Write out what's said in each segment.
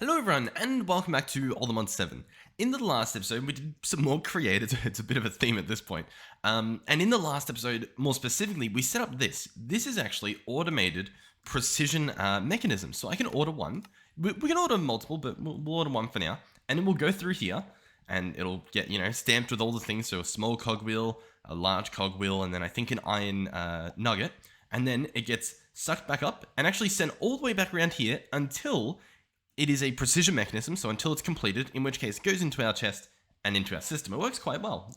Hello everyone, and welcome back to Allthemodium 7. In the last episode, we did some more creative, it's a bit of a theme at this point. And in the last episode, more specifically, we set up this. This is actually automated precision mechanisms. So I can order one. We can order multiple, but we'll order one for now. And then we'll go through here, and it'll get, stamped with all the things. So a small cogwheel, a large cogwheel, and then I think an iron nugget. And then it gets sucked back up and actually sent all the way back around here until it is a precision mechanism, so until it's completed, in which case it goes into our chest and into our system. It works quite well.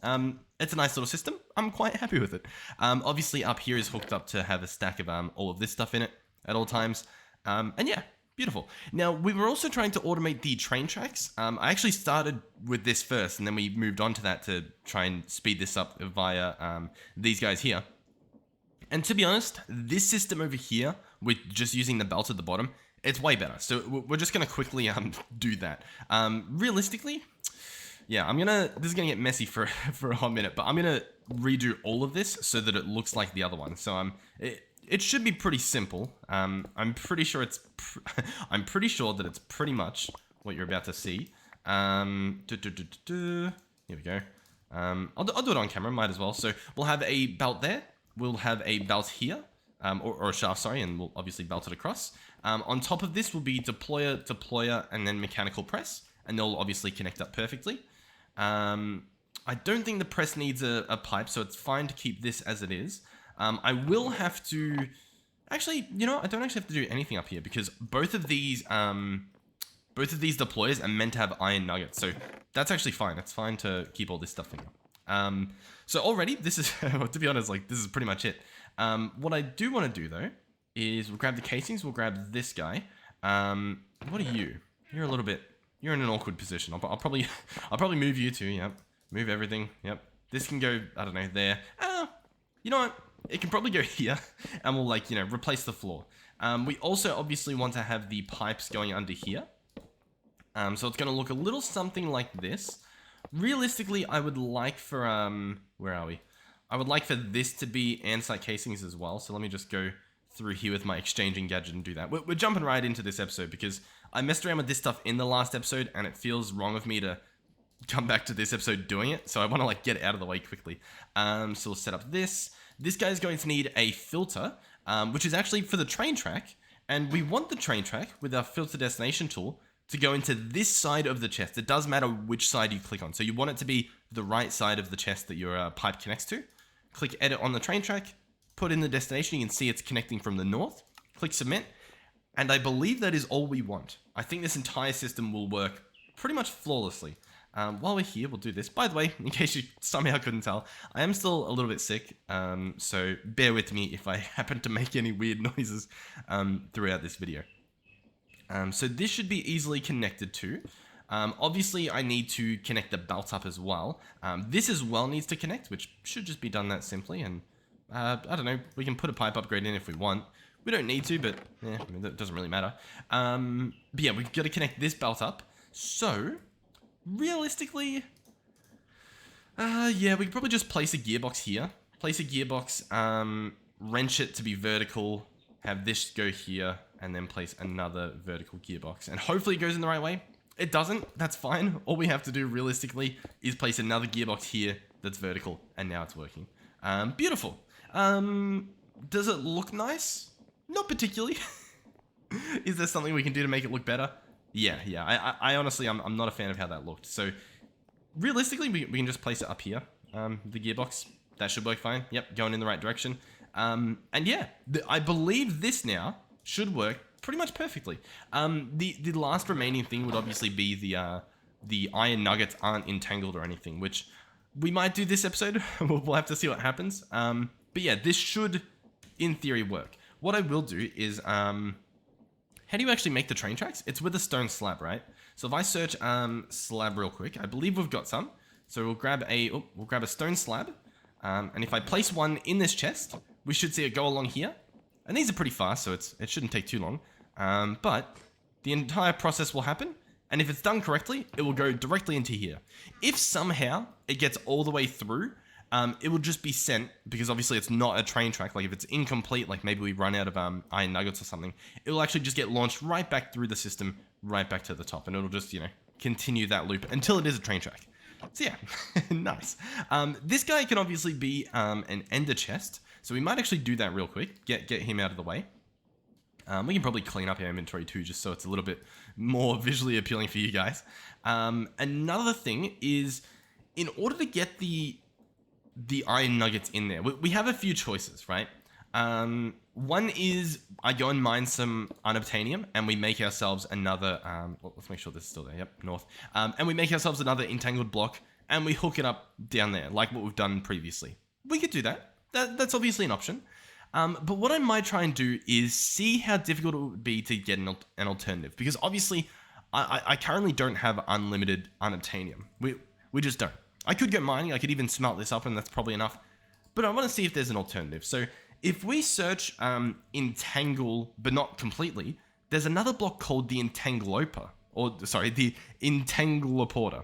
It's a nice little system. I'm quite happy with it. Obviously up here is hooked up to have a stack of all of this stuff in it at all times. And yeah, beautiful. Now, we were also trying to automate the train tracks. I actually started with this first, and then we moved on to that to try and speed this up via these guys here. And to be honest, this system over here, with just using the belt at the bottom, it's way better. So we're just going to quickly do that. Realistically, yeah, this is going to get messy for a hot minute, but I'm going to redo all of this so that it looks like the other one. So it should be pretty simple. I'm pretty sure I'm pretty sure that it's pretty much what you're about to see. Here we go. I'll do it on camera, might as well. So we'll have a belt there. We'll have a belt here. Or a shaft, sorry, and we'll obviously belt it across. On top of this will be deployer, and then mechanical press, and they'll obviously connect up perfectly. I don't think the press needs a pipe, so it's fine to keep this as it is. I will have to... Actually, I don't actually have to do anything up here, because both of these deployers are meant to have iron nuggets, so that's actually fine. It's fine to keep all this stuff in here. So already, this is, to be honest, this is pretty much it. What I do want to do though is we'll grab the casings. We'll grab this guy. What are you? You're you're in an awkward position. I'll probably move you too. Yep. Move everything. Yep. This can go, I don't know, there. You know what? It can probably go here, and we'll replace the floor. We also obviously want to have the pipes going under here. So it's going to look a little something like this. Realistically, I would like for where are we? I would like for this to be andesite casings as well. So let me just go through here with my exchanging gadget and do that. We're jumping right into this episode because I messed around with this stuff in the last episode and it feels wrong of me to come back to this episode doing it. So I want to get it out of the way quickly. So we'll set up this. This guy is going to need a filter, which is actually for the train track. And we want the train track with our filter destination tool to go into this side of the chest. It does matter which side you click on. So you want it to be the right side of the chest that your pipe connects to. Click edit on the train track, put in the destination. You can see it's connecting from the north. Click submit. And I believe that is all we want. I think this entire system will work pretty much flawlessly. While we're here, we'll do this. By the way, in case you somehow couldn't tell, I am still a little bit sick. So bear with me if I happen to make any weird noises throughout this video. So this should be easily connected to. Obviously, I need to connect the belt up as well. This as well needs to connect, which should just be done that simply. And I don't know, we can put a pipe upgrade in if we want. We don't need to, but that doesn't really matter. But yeah, we've got to connect this belt up. So, realistically, yeah, we could probably just place a gearbox here. Place a gearbox, wrench it to be vertical, have this go here, and then place another vertical gearbox. And hopefully it goes in the right way. It doesn't, that's fine. All we have to do realistically is place another gearbox here that's vertical, and now it's working. Beautiful. Does it look nice? Not particularly. Is there something we can do to make it look better? Yeah. I honestly, I'm not a fan of how that looked. So realistically, we can just place it up here. The gearbox, that should work fine. Yep, going in the right direction. And yeah, I believe this now should work pretty much perfectly. The last remaining thing would obviously be the iron nuggets aren't entangled or anything, which we might do this episode. We'll have to see what happens. But yeah, this should, in theory, work. What I will do is, how do you actually make the train tracks? It's with a stone slab, right? So if I search slab real quick, I believe we've got some. So we'll grab a stone slab, and if I place one in this chest, we should see it go along here. And these are pretty fast, so it shouldn't take too long. But the entire process will happen, and if it's done correctly, it will go directly into here. If somehow it gets all the way through, it will just be sent, because obviously it's not a train track. Like if it's incomplete, like maybe we run out of iron nuggets or something, it will actually just get launched right back through the system, right back to the top, and it'll just, continue that loop until it is a train track. So yeah, nice. This guy can obviously be an ender chest, so we might actually do that real quick, get him out of the way. We can probably clean up our inventory too, just so it's a little bit more visually appealing for you guys. Another thing is, in order to get the iron nuggets in there, we have a few choices, right? One is I go and mine some Unobtanium, and we make ourselves another, let's make sure this is still there, yep, north. And we make ourselves another entangled block, and we hook it up down there, like what we've done previously. We could do that. That's obviously an option. But what I might try and do is see how difficult it would be to get an alternative, because obviously I currently don't have unlimited Unobtanium. We just don't. I could get mining, I could even smelt this up, and that's probably enough. But I want to see if there's an alternative. So if we search Entangle, but not completely, there's another block called the Entangler Porter.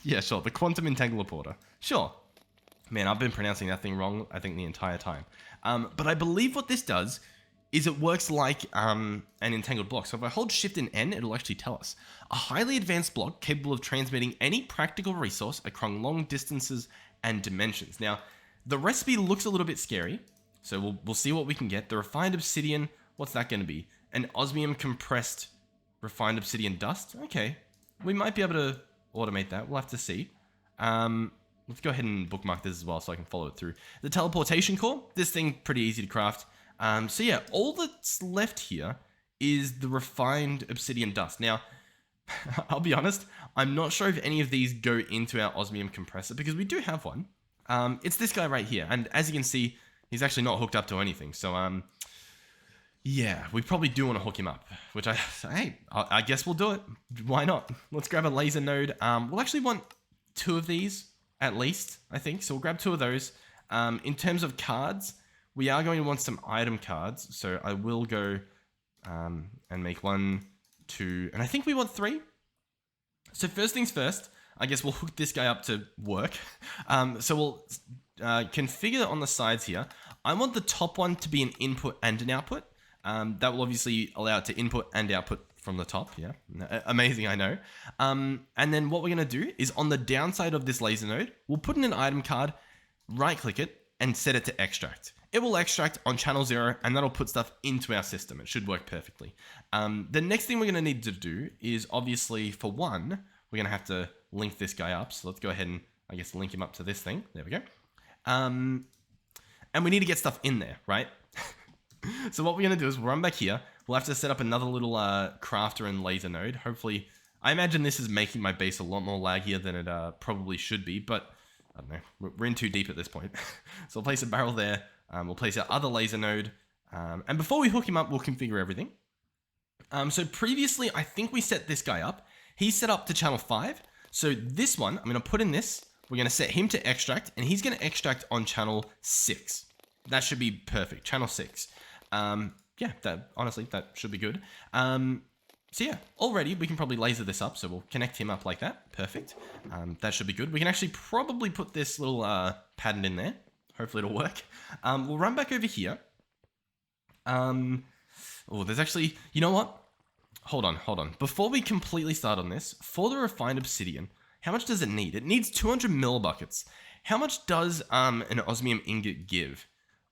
Yeah, sure, the Quantum Entangler Porter. Sure. Man, I've been pronouncing that thing wrong, I think, the entire time. But I believe what this does is it works like an entangled block. So if I hold Shift and N, it'll actually tell us. A highly advanced block capable of transmitting any practical resource across long distances and dimensions. Now, the recipe looks a little bit scary, so we'll see what we can get. The refined obsidian, what's that going to be? An osmium compressed refined obsidian dust? Okay, we might be able to automate that. We'll have to see. Let's go ahead and bookmark this as well so I can follow it through. The teleportation core, this thing pretty easy to craft. So yeah, all that's left here is the refined obsidian dust. Now, I'll be honest, I'm not sure if any of these go into our osmium compressor, because we do have one. It's this guy right here, and as you can see, he's actually not hooked up to anything. So yeah, we probably do want to hook him up, which I guess we'll do it. Why not? Let's grab a laser node. We'll actually want 2 of these at least, I think. So we'll grab 2 of those. In terms of cards, we are going to want some item cards. So I will go and make 1, 2, and I think we want 3. So first things first, I guess we'll hook this guy up to work. So we'll configure on the sides here. I want the top one to be an input and an output. That will obviously allow it to input and output from the top. Yeah, amazing, I know. And then what we're going to do is on the downside of this laser node, we'll put in an item card, right click it, and set it to extract. It will extract on channel 0, and that'll put stuff into our system. It should work perfectly. The next thing we're going to need to do is, obviously, for one, we're going to have to link this guy up. So let's go ahead and, I guess, link him up to this thing. There we go. And we need to get stuff in there, right? So what we're going to do is we'll run back here. We'll have to set up another little crafter and laser node. Hopefully, I imagine this is making my base a lot more laggier than it probably should be, but I don't know. We're in too deep at this point. So we'll place a barrel there. We'll place our other laser node. And before we hook him up, we'll configure everything. So previously, I think we set this guy up. He's set up to channel 5. So this one, I'm going to put in this. We're going to set him to extract, and he's going to extract on channel 6. That should be perfect. Channel 6. Yeah, honestly, that should be good. So yeah, already we can probably laser this up. So we'll connect him up like that. Perfect. That should be good. We can actually probably put this little pattern in there. Hopefully it'll work. We'll run back over here. Oh, there's actually, you know what? Hold on. Before we completely start on this, for the refined obsidian, how much does it need? It needs 200 millibuckets. How much does an osmium ingot give?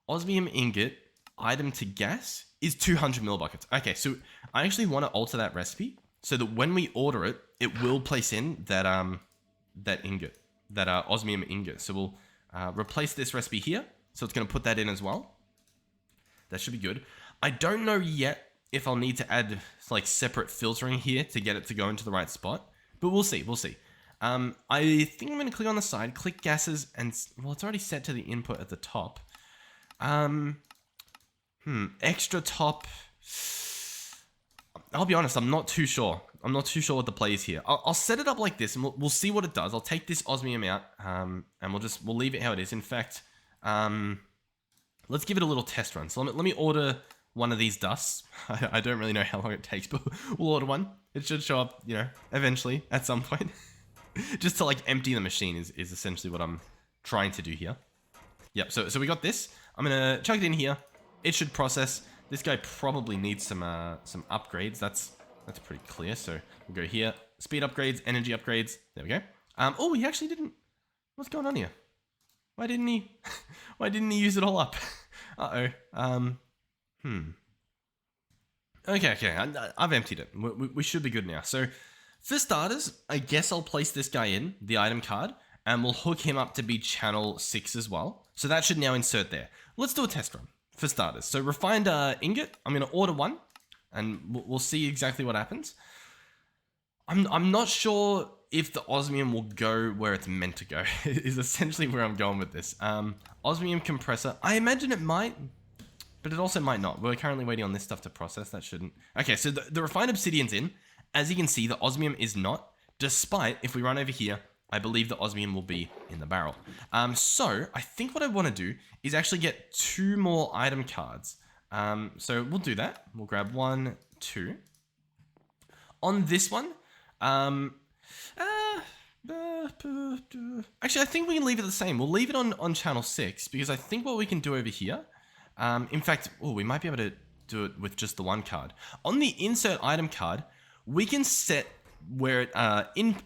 Osmium ingot, item to gas, is 200 millibuckets. Okay, so I actually want to alter that recipe so that when we order it, it will place in that that ingot, that osmium ingot. So we'll replace this recipe here. So it's going to put that in as well. That should be good. I don't know yet if I'll need to add like separate filtering here to get it to go into the right spot, but we'll see. I think I'm going to click on the side, click gases, and well, it's already set to the input at the top. Extra top. I'll be honest, I'm not too sure. I'm not too sure what the play is here. I'll set it up like this, and we'll see what it does. I'll take this osmium out, and we'll leave it how it is. In fact, let's give it a little test run. So let me order one of these dusts. I don't really know how long it takes, but we'll order one. It should show up, eventually at some point. Just to like empty the machine is essentially what I'm trying to do here. Yep. So we got this. I'm gonna chuck it in here. It should process. This guy probably needs some upgrades. That's That's pretty clear. So we'll go here. Speed upgrades, energy upgrades. There we go. Oh, he actually didn't. What's going on here? Why didn't he? Why didn't he use it all up? Uh-oh. Okay. I've emptied it. We should be good now. So for starters, I guess I'll place this guy in the item card, and we'll hook him up to be channel 6 as well. So that should now insert there. Let's do a test run for starters. So refined ingot. I'm going to order 1, and we'll see exactly what happens. I'm not sure if the osmium will go where it's meant to go, is essentially where I'm going with this. Osmium compressor, I imagine it might, but it also might not. We're currently waiting on this stuff to process, that shouldn't. Okay, so the refined obsidian's in. As you can see, the osmium is not, despite, if we run over here, I believe the osmium will be in the barrel. So I think what I want to do is actually get 2 more item cards. So we'll do that. We'll grab 1, 2. On this one, actually, I think we can leave it the same. We'll leave it on channel 6 because I think what we can do over here, in fact, we might be able to do it with just the 1 card. On the insert item card, we can set where it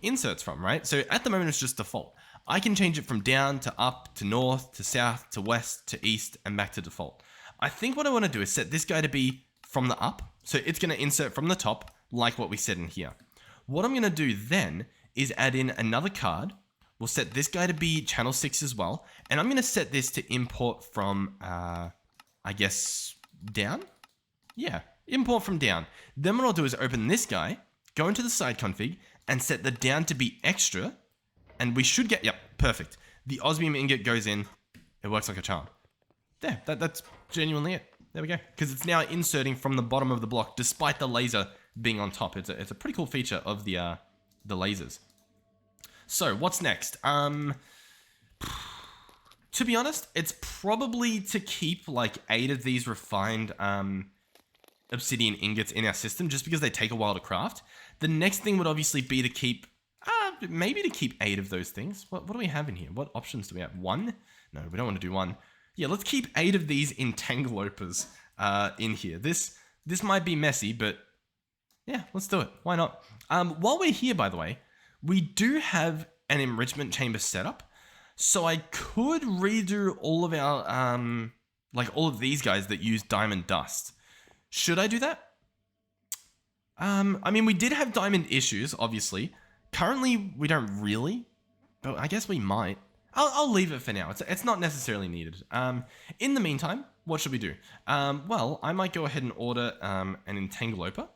inserts from, right? So at the moment, it's just default. I can change it from down to up to north to south to west to east and back to default. I think what I want to do is set this guy to be from the up. So it's going to insert from the top like what we set in here. What I'm going to do then is add in another card. We'll set this guy to be channel 6 as well. And I'm going to set this to import from, I guess, down? Yeah, import from down. Then what I'll do is open this guy, go into the side config, and set the down to be extra. And we should get, yep, perfect. The osmium ingot goes in. It works like a charm. There, that's genuinely it. There we go. Because it's now inserting from the bottom of the block, despite the laser being on top. It's a pretty cool feature of the lasers. So what's next? To be honest, it's probably to keep like 8 of these refined obsidian ingots in our system, just because they take a while to craft. The next thing would obviously be to keep, maybe to keep 8 of those things. What do we have in here? What options do we have? 1? No, we don't want to do 1. Yeah, let's keep 8 of these Entangler in here. This might be messy, but yeah, let's do it. Why not? While we're here, by the way, we do have an enrichment chamber set up. So I could redo all of our, like all of these guys that use diamond dust. Should I do that? I mean, we did have diamond issues, obviously. Currently, we don't really, but I guess we might. I'll leave it for now. It's not necessarily needed. In the meantime, what should we do? Well, I might go ahead and order an Entangler.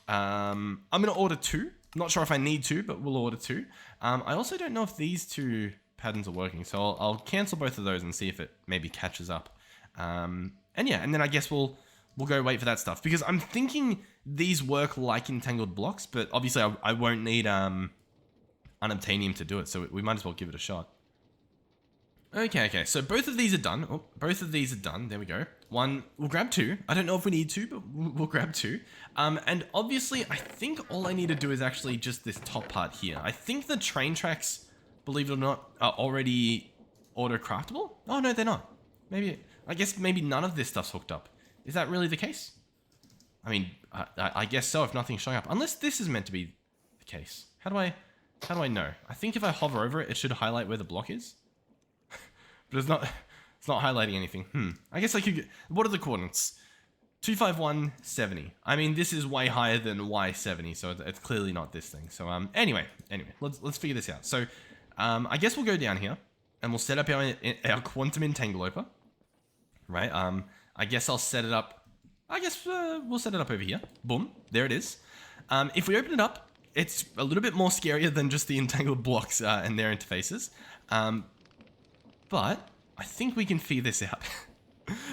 I'm going to order 2. Not sure if I need 2, but we'll order 2. I also don't know if these 2 patterns are working, so I'll cancel both of those and see if it maybe catches up. And yeah, and then I guess we'll go wait for that stuff, because I'm thinking these work like entangled blocks, but obviously I won't need Unobtanium to do it, so we might as well give it a shot. Okay, so both of these are done. Oh, both of these are done. There we go. 1, we'll grab 2. I don't know if we need 2, but we'll grab 2. And obviously, I think all I need to do is actually just this top part here. I think the train tracks, believe it or not, are already auto-craftable. Oh, no, they're not. I guess maybe none of this stuff's hooked up. Is that really the case? I mean, I guess so if nothing's showing up. Unless this is meant to be the case. How do I know? I think if I hover over it, it should highlight where the block is. But it's not highlighting anything. I guess I could get, what are the coordinates? 25170. I mean, this is way higher than Y70, so it's clearly not this thing. So anyway, let's figure this out. So I guess we'll go down here and we'll set up our quantum entangler. Right? I guess I'll set it up. I guess we'll set it up over here. Boom, there it is. If we open it up, it's a little bit more scarier than just the entangled blocks and their interfaces. But I think we can figure this out.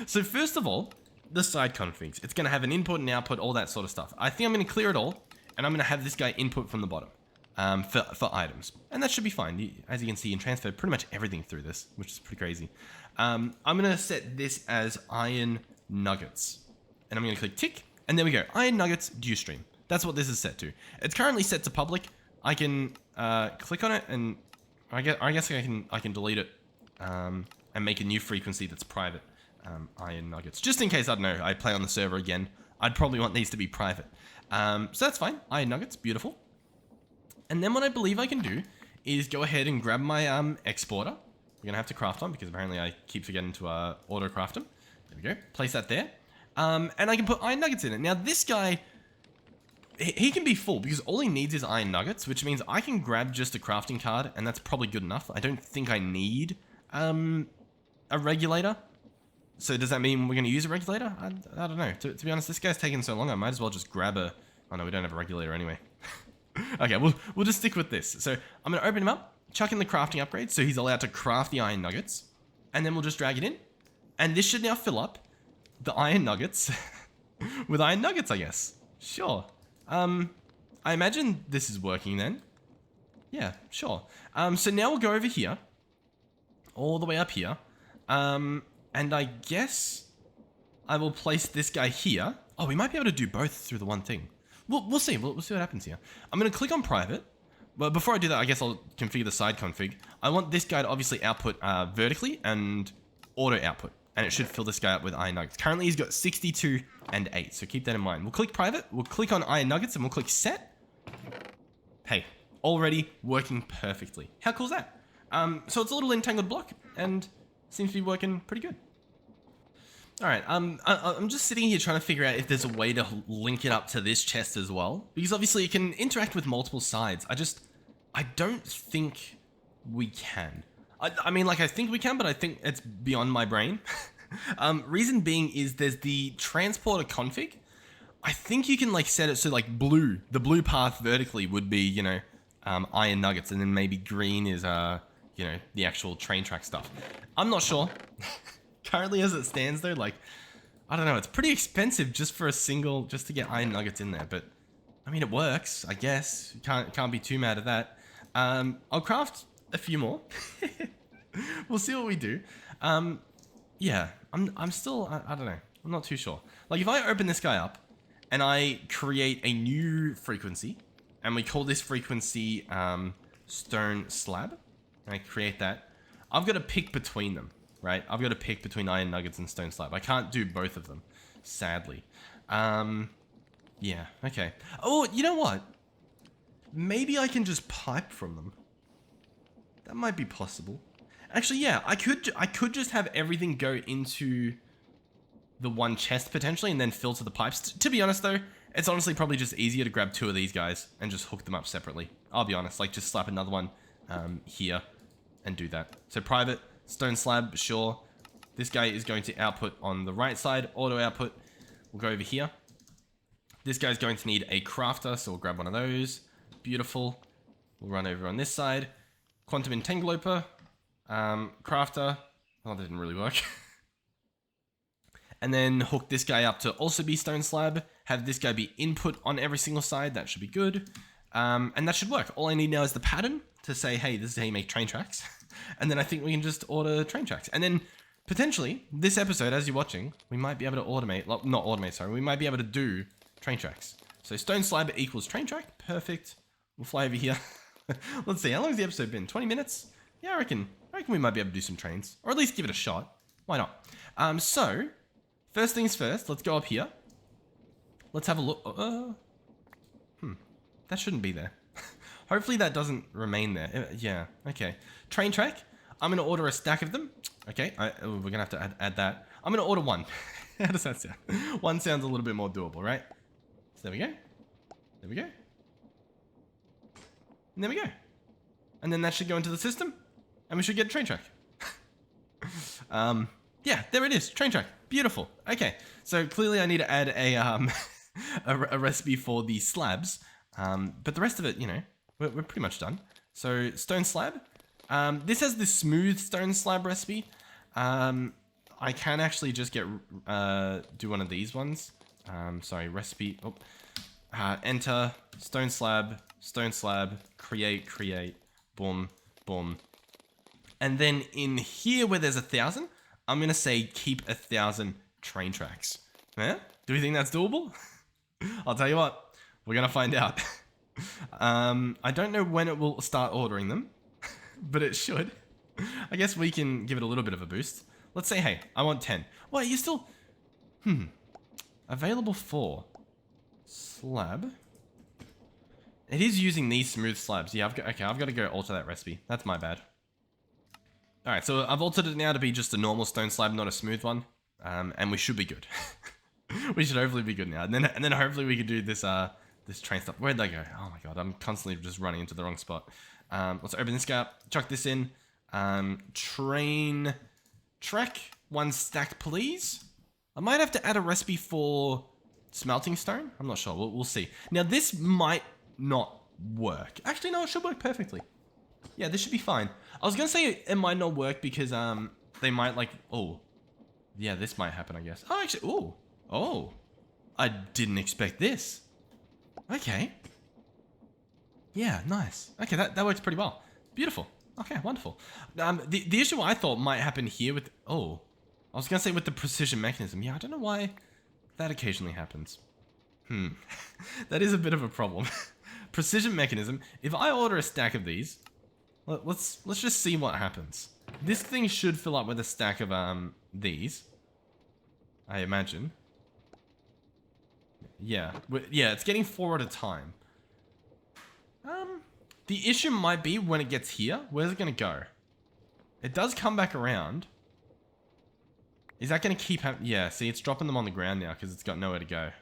So first of all, the side configs. It's going to have an input and output, all that sort of stuff. I think I'm going to clear it all, and I'm going to have this guy input from the bottom for items. And that should be fine. As you can see, you can transfer pretty much everything through this, which is pretty crazy. I'm going to set this as iron nuggets. And I'm going to click tick, and there we go. Iron nuggets, due stream. That's what this is set to. It's currently set to public. I can click on it, and I guess I can delete it. And make a new frequency that's private. Iron nuggets. Just in case, I don't know, I play on the server again, I'd probably want these to be private. So that's fine. Iron nuggets, beautiful. And then what I believe I can do is go ahead and grab my exporter. We're gonna have to craft one because apparently I keep forgetting to auto craft them. There we go. Place that there. And I can put iron nuggets in it. Now this guy, he can be full because all he needs is iron nuggets, which means I can grab just a crafting card and that's probably good enough. I don't think I need a regulator. So does that mean we're going to use a regulator? I don't know. To be honest, this guy's taking so long, I might as well just grab a... Oh no, we don't have a regulator anyway. Okay, we'll just stick with this. So I'm going to open him up, chuck in the crafting upgrade, so he's allowed to craft the iron nuggets. And then we'll just drag it in. And this should now fill up the iron nuggets with iron nuggets, I guess. Sure. I imagine this is working then. Yeah, sure. So now we'll go over here. All the way up here. And I guess I will place this guy here. Oh, we might be able to do both through the one thing. We'll see. We'll see what happens here. I'm going to click on private. But before I do that, I guess I'll configure the side config. I want this guy to obviously output vertically and auto output. And it should fill this guy up with iron nuggets. Currently, he's got 62 and 8. So keep that in mind. We'll click private. We'll click on iron nuggets and we'll click set. Hey, already working perfectly. How cool is that? So it's a little entangled block and seems to be working pretty good. All right, I'm just sitting here trying to figure out if there's a way to link it up to this chest as well, because obviously it can interact with multiple sides. I don't think we can. I mean, like, I think we can, but I think it's beyond my brain. Reason being is there's the transporter config. I think you can, like, set it so, like, the blue path vertically would be, you know, iron nuggets, and then maybe green is, you know, the actual train track stuff. I'm not sure. Currently as it stands though, like, I don't know, it's pretty expensive just to get iron nuggets in there, but I mean, it works, I guess. You can't be too mad at that. I'll craft a few more. We'll see what we do. Yeah, I'm still, I don't know, I'm not too sure. Like, if I open this guy up and I create a new frequency and we call this frequency stone slab, and I create that, I've got to pick between them. Right, I've got to pick between iron nuggets and stone slab. I can't do both of them, sadly. Yeah, okay. Oh, you know what? Maybe I can just pipe from them. That might be possible. Actually, yeah, I could just have everything go into the one chest potentially and then filter the pipes. To be honest though, it's honestly probably just easier to grab two of these guys and just hook them up separately. I'll be honest, like just slap another one here and do that. So private. Stone slab, sure. This guy is going to output on the right side, auto output. We'll go over here. This guy's going to need a crafter, so we'll grab one of those. Beautiful. We'll run over on this side. Quantum Entangler, crafter. Oh, that didn't really work. And then hook this guy up to also be stone slab. Have this guy be input on every single side. That should be good. And that should work. All I need now is the pattern to say, hey, this is how you make train tracks. And then I think we can just order train tracks. And then potentially, this episode, as you're watching, we might be able to automate, well, not automate, sorry, we might be able to do train tracks. So stone slab equals train track. Perfect. We'll fly over here. Let's see, how long has the episode been? 20 minutes? Yeah, I reckon we might be able to do some trains. Or at least give it a shot. Why not? So, first things first, let's go up here. Let's have a look. That shouldn't be there. Hopefully that doesn't remain there. Yeah, okay. Train track. I'm going to order a stack of them. Okay, we're going to have to add that. I'm going to order one. How does that sound? One sounds a little bit more doable, right? So there we go. There we go. And there we go. And then that should go into the system. And we should get a train track. Yeah, there it is. Train track. Beautiful. Okay, so clearly I need to add a recipe for the slabs. But the rest of it, you know, we're pretty much done. So stone slab. This has the smooth stone slab recipe. I can actually just get do one of these ones. Sorry, recipe. Oh, enter stone slab, create, boom, boom. And then in here where there's 1,000, I'm gonna say keep 1,000 train tracks. Yeah? Do we think that's doable? I'll tell you what, we're gonna find out. I don't know when it will start ordering them, but it should. I guess we can give it a little bit of a boost. Let's say, hey, I want 10. Wait, you still... Available 4. slab. It is using these smooth slabs. Yeah, I've got to go alter that recipe. That's my bad. Alright, so I've altered it now to be just a normal stone slab, not a smooth one. And we should be good. We should hopefully be good now. And then hopefully we can do this this train stuff. Where'd they go? Oh my god, I'm constantly just running into the wrong spot. Let's open this guy up, chuck this in. Train track, 1 stack please. I might have to add a recipe for smelting stone. I'm not sure, we'll see. Now this might not work. Actually no, it should work perfectly. Yeah, this should be fine. I was gonna say it might not work because they might like, oh, yeah, this might happen I guess. Oh actually, oh, I didn't expect this. Okay. Yeah, nice. Okay, that works pretty well. Beautiful. Okay, wonderful. The issue I thought might happen here with, I was gonna say with the precision mechanism. Yeah, I don't know why that occasionally happens. That is a bit of a problem. Precision mechanism. If I order a stack of these, let's just see what happens. This thing should fill up with a stack of these, I imagine. Yeah, it's getting 4 at a time. The issue might be when it gets here. Where's it gonna go? It does come back around. Is that gonna keep happening? Yeah, see, it's dropping them on the ground now because it's got nowhere to go.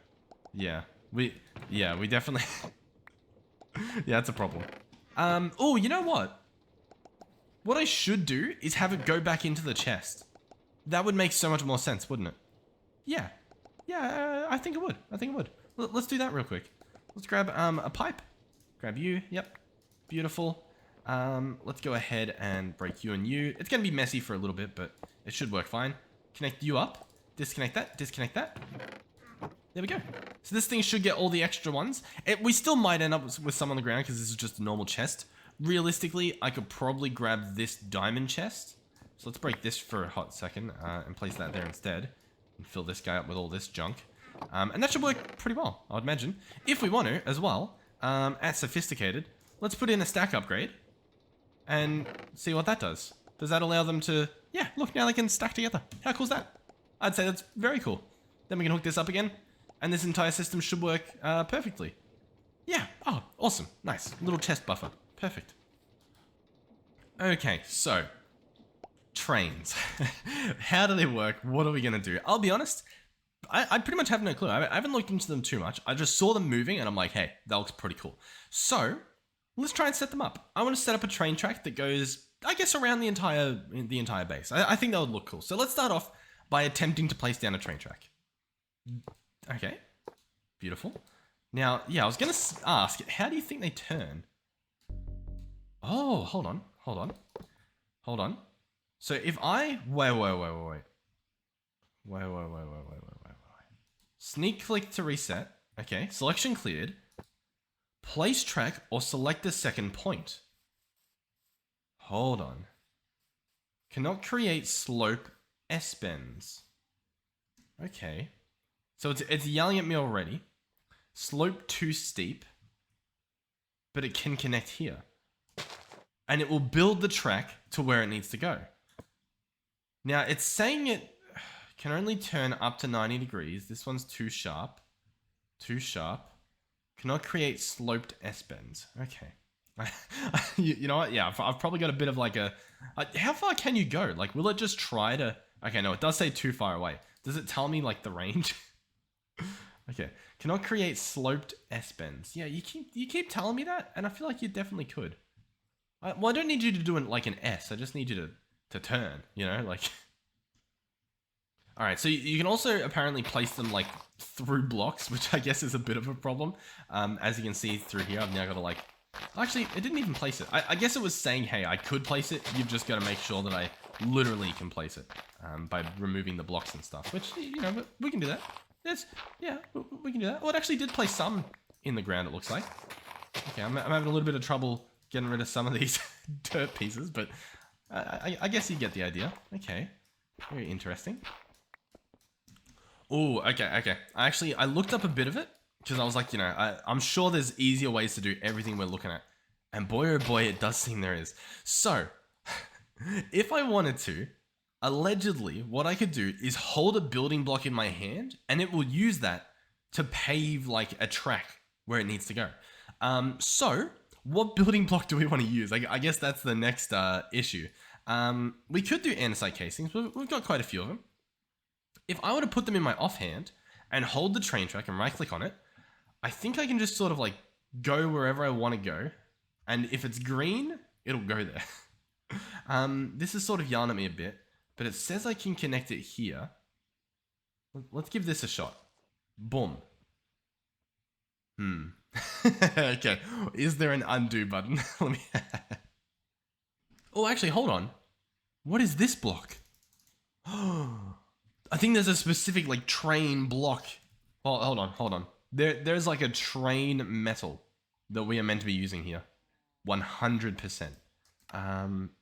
Yeah, we definitely. Yeah, that's a problem. Oh, you know what? What I should do is have it go back into the chest. That would make so much more sense, wouldn't it? Yeah. Yeah, I think it would. Let's do that real quick. Let's grab a pipe. Grab you. Yep. Beautiful. Let's go ahead and break you and you. It's going to be messy for a little bit, but it should work fine. Connect you up. Disconnect that. Disconnect that. There we go. So this thing should get all the extra ones. We still might end up with some on the ground because this is just a normal chest. Realistically, I could probably grab this diamond chest. So let's break this for a hot second and place that there instead. And fill this guy up with all this junk. And that should work pretty well, I would imagine. If we want to, as well, at Sophisticated, let's put in a stack upgrade and see what that does. Does that allow them to... Yeah, look, now they can stack together. How cool is that? I'd say that's very cool. Then we can hook this up again, and this entire system should work perfectly. Yeah, oh, awesome. Nice. Little chest buffer. Perfect. Okay, so... trains. How do they work? What are we going to do? I'll be honest, I pretty much have no clue. I haven't looked into them too much. I just saw them moving and I'm like, hey, that looks pretty cool. So let's try and set them up. I want to set up a train track that goes, I guess, around the entire base. I think that would look cool. So let's start off by attempting to place down a train track. Okay. Beautiful. Now, yeah, I was going to ask, how do you think they turn? Oh, hold on. So if I... Wait. Sneak click to reset. Okay, selection cleared. Place track or select a second point. Hold on. Cannot create slope S-bends. Okay. So it's yelling at me already. Slope too steep. But it can connect here. And it will build the track to where it needs to go. Now, it's saying it can only turn up to 90 degrees. This one's too sharp. Cannot create sloped S-bends. Okay. You know what? Yeah, I've probably got a bit of like a... how far can you go? Like, will it just try to... Okay, no, it does say too far away. Does it tell me, like, the range? Okay. Cannot create sloped S-bends. Yeah, you keep telling me that, and I feel like you definitely could. Well, I don't need you to do it like an S. I just need you to turn, you know, like... Alright, so you can also apparently place them, like, through blocks, which I guess is a bit of a problem. As you can see through here, I've now got to, like... Actually, it didn't even place it. I guess it was saying, hey, I could place it. You've just got to make sure that I literally can place it by removing the blocks and stuff, which, you know, but we can do that. Yeah, we can do that. Well, it actually did place some in the ground, it looks like. Okay, I'm having a little bit of trouble getting rid of some of these dirt pieces, but I guess you get the idea. Okay, very interesting. Oh, okay. I looked up a bit of it because I was like, you know, I'm sure there's easier ways to do everything we're looking at. And boy, oh boy, it does seem there is. So, if I wanted to, allegedly, what I could do is hold a building block in my hand and it will use that to pave like a track where it needs to go. So what building block do we want to use? I guess that's the next issue. We could do andesite casings. We've got quite a few of them. If I were to put them in my offhand and hold the train track and right click on it, I think I can just sort of like go wherever I want to go. And if it's green, it'll go there. This is sort of yelling at me a bit, but it says I can connect it here. Let's give this a shot. Boom. Okay. Is there an undo button? Let me... Oh, actually, hold on. What is this block? I think there's a specific like train block. Oh, hold on. There's like a train metal that we are meant to be using here. 100%.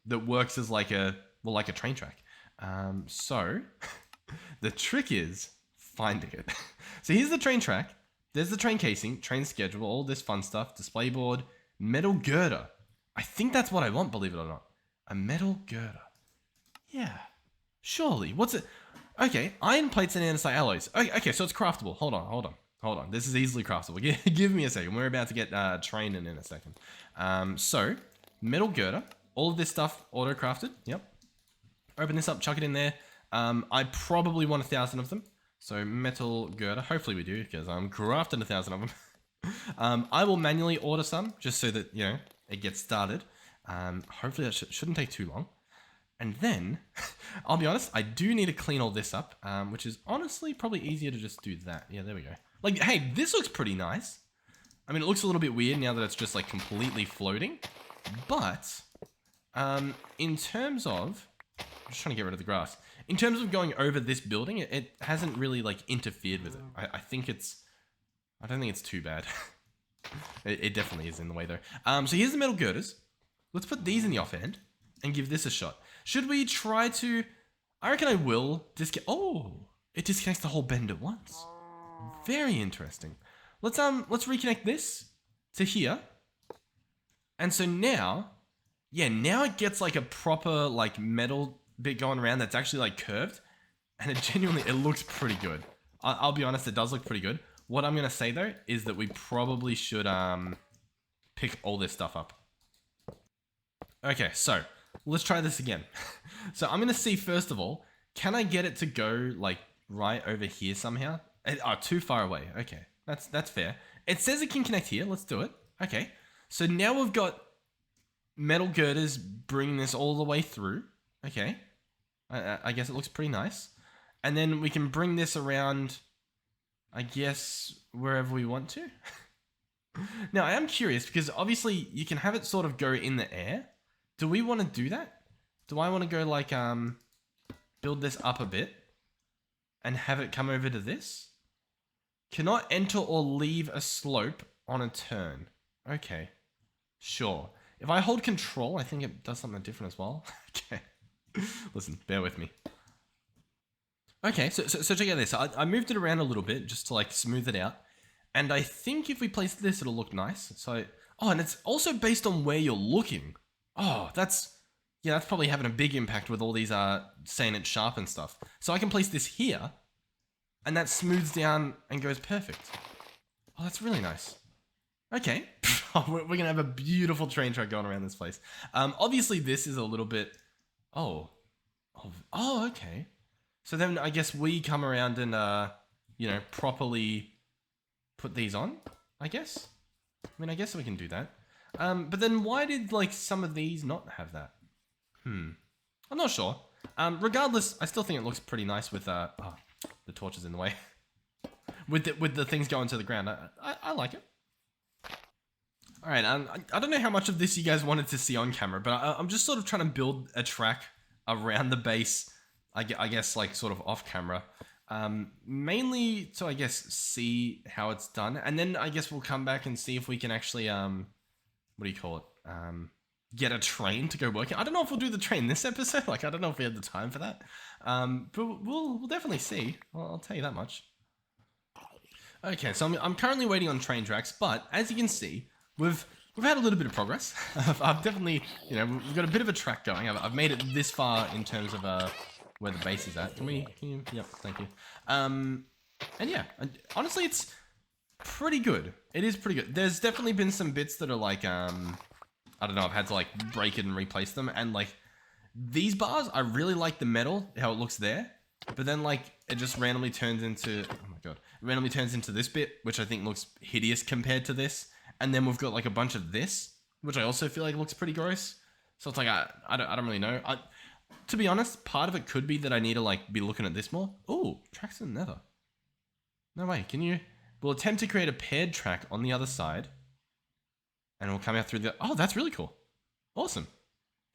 That works as like a train track. So the trick is finding it. So here's the train track. There's the train casing, train schedule, all this fun stuff, display board, metal girder. I think that's what I want, believe it or not. A metal girder. Yeah, surely. What's it? Okay, iron plates and andesite alloys. Okay, so it's craftable. Hold on. This is easily craftable. Give me a second. We're about to get trained in a second. So, metal girder. All of this stuff auto-crafted. Yep. Open this up, chuck it in there. I probably want 1,000 of them. So, metal girder. Hopefully we do, because I'm crafting 1,000 of them. I will manually order some, just so that, you know, it gets started. Hopefully that shouldn't take too long. And then, I'll be honest, I do need to clean all this up, which is honestly probably easier to just do that. Yeah, there we go. Like, hey, this looks pretty nice. I mean, it looks a little bit weird now that it's just like completely floating. But, in terms of, I'm just trying to get rid of the grass. In terms of going over this building, it hasn't really like interfered with it. I don't think it's too bad. It definitely is in the way though. So here's the metal girders. Let's put these in the offhand and give this a shot. Should we try to... I reckon I will disconnect... Oh, it disconnects the whole bend at once. Very interesting. Let's reconnect this to here. And so now... Yeah, now it gets like a proper like metal bit going around that's actually like curved. And it looks pretty good. I'll be honest, it does look pretty good. What I'm going to say though is that we probably should pick all this stuff up. Okay, so... Let's try this again. So I'm going to see, first of all, can I get it to go, like, right over here somehow? Oh, too far away. Okay, that's fair. It says it can connect here. Let's do it. Okay, so now we've got metal girders bringing this all the way through. Okay, I guess it looks pretty nice. And then we can bring this around, I guess, wherever we want to. Now, I am curious, because obviously you can have it sort of go in the air. Do we want to do that? Do I want to go like, build this up a bit and have it come over to this? Cannot enter or leave a slope on a turn. Okay, sure. If I hold control, I think it does something different as well. Okay, listen, bear with me. Okay, so check out this. I moved it around a little bit just to like smooth it out. And I think if we place this, it'll look nice. So, oh, and it's also based on where you're looking. Oh, that's probably having a big impact with all these saying it's sharp and stuff. So I can place this here, and that smooths down and goes perfect. Oh, that's really nice. Okay, we're gonna have a beautiful train track going around this place. Obviously this is a little bit. Oh, okay. So then I guess we come around and you know, properly put these on. I guess. I mean, I guess we can do that. But then why did, like, some of these not have that? I'm not sure. Regardless, I still think it looks pretty nice with, the torch is in the way. with the things going to the ground. I like it. Alright, I don't know how much of this you guys wanted to see on camera, but I'm just sort of trying to build a track around the base, I guess, like, sort of off camera. Mainly to, I guess, see how it's done. And then I guess we'll come back and see if we can actually, what do you call it? Get a train to go working. I don't know if we'll do the train this episode. Like, I don't know if we have the time for that. But we'll definitely see. I'll tell you that much. Okay, so I'm currently waiting on train tracks, but as you can see, we've had a little bit of progress. I've definitely, you know, we've got a bit of a track going. I've made it this far in terms of where the base is at. Can you? Yep, thank you. And yeah, honestly, pretty good. It is pretty good. There's definitely been some bits that are like, I don't know, I've had to like break it and replace them. And like these bars, I really like the metal, how it looks there. But then like it just randomly turns into, oh my God, randomly turns into this bit, which I think looks hideous compared to this. And then we've got like a bunch of this, which I also feel like looks pretty gross. So it's like, I don't really know. To be honest, part of it could be that I need to like be looking at this more. Oh, tracks in the Nether. No way, can you? We'll attempt to create a paired track on the other side. And it will come out through the, oh, that's really cool. Awesome.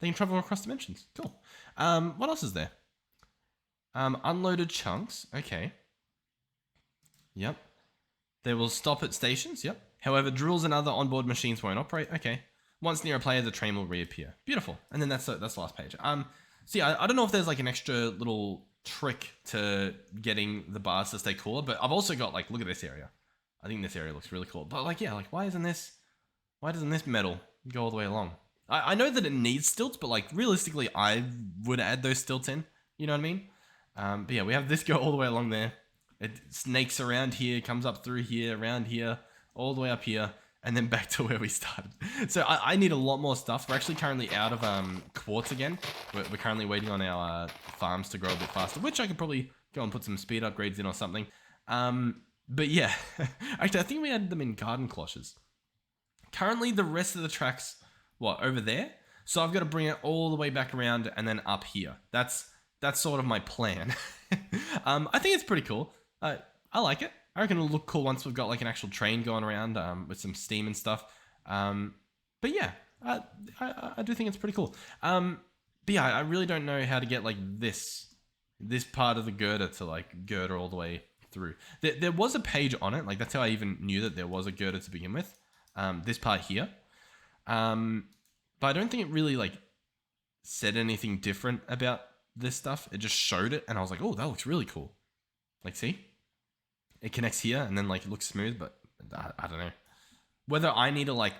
They can travel across dimensions. Cool. What else is there? Unloaded chunks. Okay. Yep. They will stop at stations. Yep. However, drills and other onboard machines won't operate. Okay. Once near a player, the train will reappear. Beautiful. And then that's the last page. So yeah, I don't know if there's like an extra little trick to getting the bars to stay cooler, but I've also got like, look at this area. I think this area looks really cool. But like, yeah, like why doesn't this metal go all the way along? I know that it needs stilts, but like realistically, I would add those stilts in. You know what I mean? But yeah, we have this go all the way along there. It snakes around here, comes up through here, around here, all the way up here, and then back to where we started. So I need a lot more stuff. We're actually currently out of quartz again. We're currently waiting on our farms to grow a bit faster, which I could probably go and put some speed upgrades in or something. But yeah, actually I think we added them in garden cloches. Currently the rest of the tracks, what, over there? So I've got to bring it all the way back around and then up here. That's sort of my plan. I think it's pretty cool. I like it. I reckon it'll look cool once we've got like an actual train going around with some steam and stuff. But yeah, I do think it's pretty cool. But yeah, I really don't know how to get like this part of the girder to like girder all the way through. There was a page on it. Like that's how I even knew that there was a girder to begin with. This part here. But I don't think it really like said anything different about this stuff. It just showed it and I was like, oh, that looks really cool. Like, see? It connects here and then like it looks smooth, but I don't know. Whether I need to like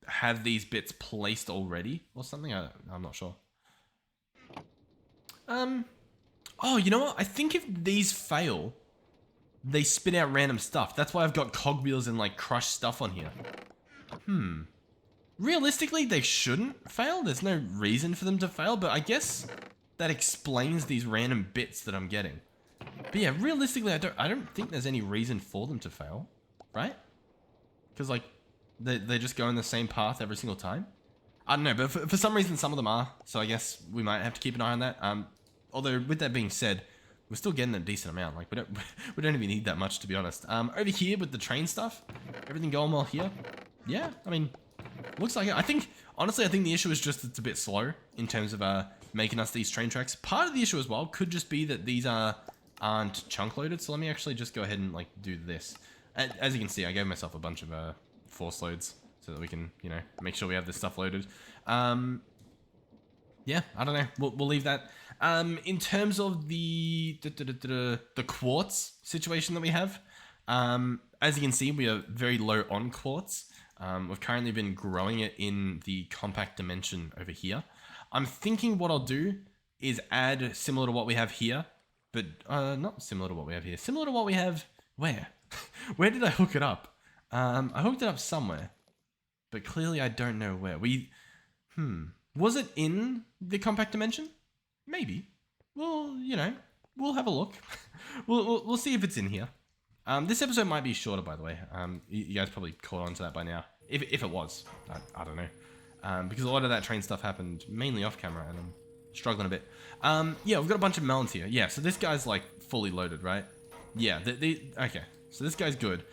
have these bits placed already or something, I'm not sure. Oh, you know what? I think if these fail, they spit out random stuff. That's why I've got cogwheels and like crushed stuff on here. Realistically, they shouldn't fail. There's no reason for them to fail, but I guess that explains these random bits that I'm getting. But yeah, realistically, I don't think there's any reason for them to fail, right? Because like, they just go in the same path every single time. I don't know, but for some reason, some of them are. So I guess we might have to keep an eye on that. Although with that being said, we're still getting a decent amount. Like we don't even need that much, to be honest. Over here with the train stuff, everything going well here. Yeah, I mean, looks like it. Honestly, I think the issue is just it's a bit slow in terms of making us these train tracks. Part of the issue as well could just be that these aren't chunk loaded. So let me actually just go ahead and like do this. As you can see, I gave myself a bunch of force loads so that we can, you know, make sure we have this stuff loaded. Yeah, I don't know. We'll leave that. In terms of the quartz situation that we have, as you can see, we are very low on quartz. We've currently been growing it in the compact dimension over here. I'm thinking what I'll do is add similar to what we have here, but not similar to what we have here. Similar to what we have where? Where did I hook it up? I hooked it up somewhere, but clearly I don't know where. Was it in the compact dimension? Maybe. Well, you know, we'll have a look. we'll see if it's in here. This episode might be shorter, by the way. You guys probably caught on to that by now. If it was, I don't know. Because a lot of that train stuff happened mainly off camera, and I'm struggling a bit. Yeah, we've got a bunch of melons here. Yeah, so this guy's like fully loaded, right? Yeah, okay. So this guy's good.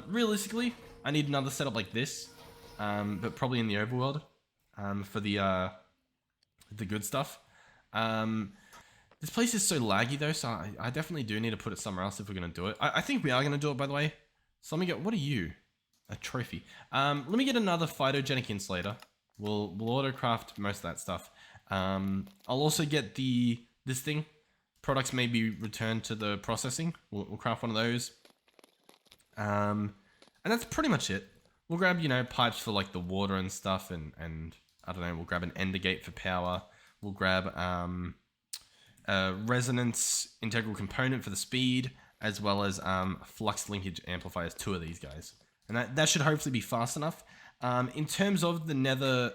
Realistically, I need another setup like this, but probably in the overworld, for the good stuff. This place is so laggy though, so I definitely do need to put it somewhere else if we're going to do it. I think we are going to do it, by the way. So let me get, what are you? A trophy. Let me get another phytogenic insulator. We'll auto-craft most of that stuff. I'll also get this thing. Products may be returned to the processing. We'll craft one of those. And that's pretty much it. We'll grab, you know, pipes for like the water and stuff, and I don't know, we'll grab an ender gate for power. We'll grab a resonance integral component for the speed. as well as flux linkage amplifiers, 2 of these guys. And that should hopefully be fast enough. In terms of the Nether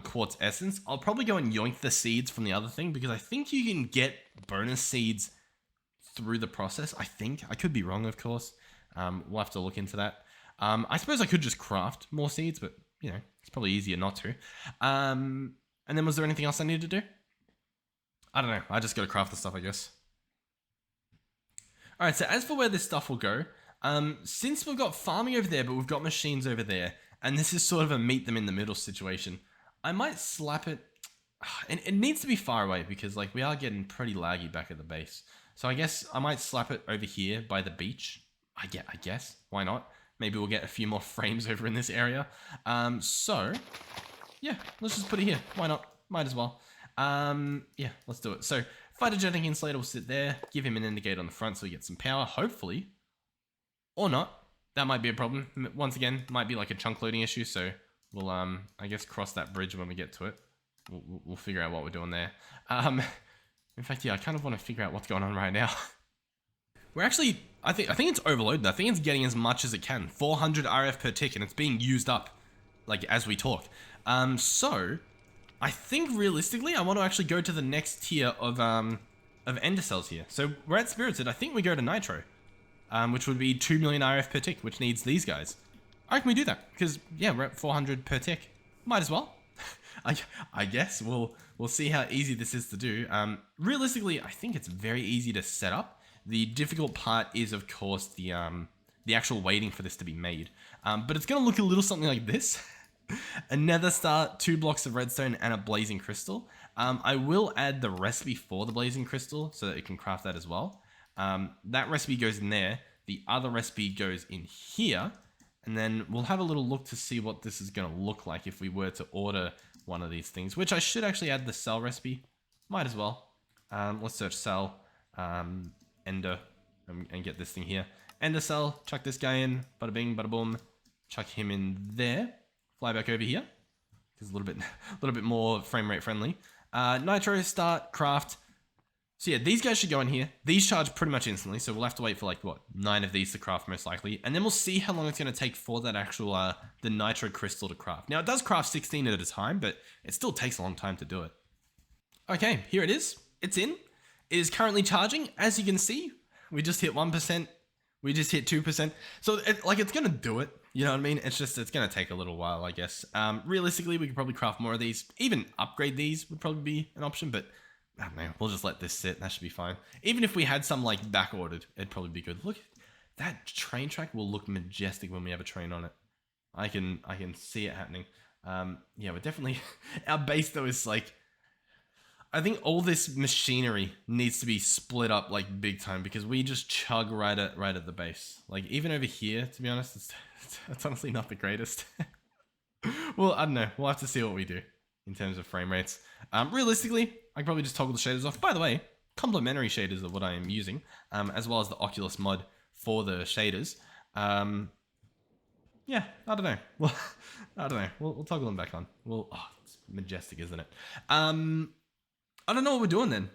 Quartz essence, I'll probably go and yoink the seeds from the other thing, because I think you can get bonus seeds through the process. I think. I could be wrong, of course. We'll have to look into that. I suppose I could just craft more seeds, but, you know, it's probably easier not to. And then was there anything else I needed to do? I don't know. I just got to craft the stuff, I guess. Alright, so as for where this stuff will go, since we've got farming over there, but we've got machines over there, and this is sort of a meet them in the middle situation, I might slap it. And it needs to be far away, because like we are getting pretty laggy back at the base. So I guess I might slap it over here by the beach. I guess. Why not? Maybe we'll get a few more frames over in this area. So, yeah, let's just put it here. Why not? Might as well. Yeah, let's do it. So, Phytogenetic Insulator will sit there. Give him an indicator on the front so we get some power, hopefully. Or not. That might be a problem. Once again, might be like a chunk loading issue, so we'll, I guess, cross that bridge when we get to it. We'll figure out what we're doing there. In fact, yeah, I kind of want to figure out what's going on right now. We're actually, I think it's overloaded. I think it's getting as much as it can. 400 RF per tick, and it's being used up, like, as we talk. So, I think realistically, I want to actually go to the next tier of ender cells here. So, we're at Spirited. I think we go to Nitro, which would be 2 million RF per tick, which needs these guys. I reckon we do that, because, yeah, we're at 400 per tick. Might as well. I guess we'll see how easy this is to do. Realistically, I think it's very easy to set up. The difficult part is, of course, the actual waiting for this to be made. But it's going to look a little something like this. A nether star, 2 blocks of redstone, and a blazing crystal. I will add the recipe for the blazing crystal so that it can craft that as well. That recipe goes in there. The other recipe goes in here. And then we'll have a little look to see what this is going to look like if we were to order one of these things, which I should actually add the cell recipe. Might as well. Let's search cell, ender, and get this thing here. Ender cell, chuck this guy in, bada bing, bada boom. Chuck him in there. Fly back over here. It's a little bit more frame rate friendly. Nitro, start, craft. So yeah, these guys should go in here. These charge pretty much instantly, so we'll have to wait for like, what, 9 of these to craft most likely. And then we'll see how long it's going to take for that actual, the Nitro Crystal to craft. Now, it does craft 16 at a time, but it still takes a long time to do it. Okay, here it is. It's in. It is currently charging. As you can see, we just hit 1%. We just hit 2%. So, it's going to do it. You know what I mean? It's going to take a little while, I guess. Realistically, we could probably craft more of these. Even upgrade these would probably be an option, but I don't know. We'll just let this sit. That should be fine. Even if we had some, like, back-ordered, it'd probably be good. Look, that train track will look majestic when we have a train on it. I can see it happening. Yeah, we're definitely... Our base, though, is, like... I think all this machinery needs to be split up, like, big time, because we just chug right at the base. Like, even over here, to be honest, it's honestly not the greatest. Well, I don't know. We'll have to see what we do in terms of frame rates. Realistically, I can probably just toggle the shaders off. By the way, complementary shaders are what I am using, as well as the Oculus mod for the shaders. Yeah, I don't know. Well, I don't know. We'll toggle them back on. Oh, it's majestic, isn't it? I don't know what we're doing then.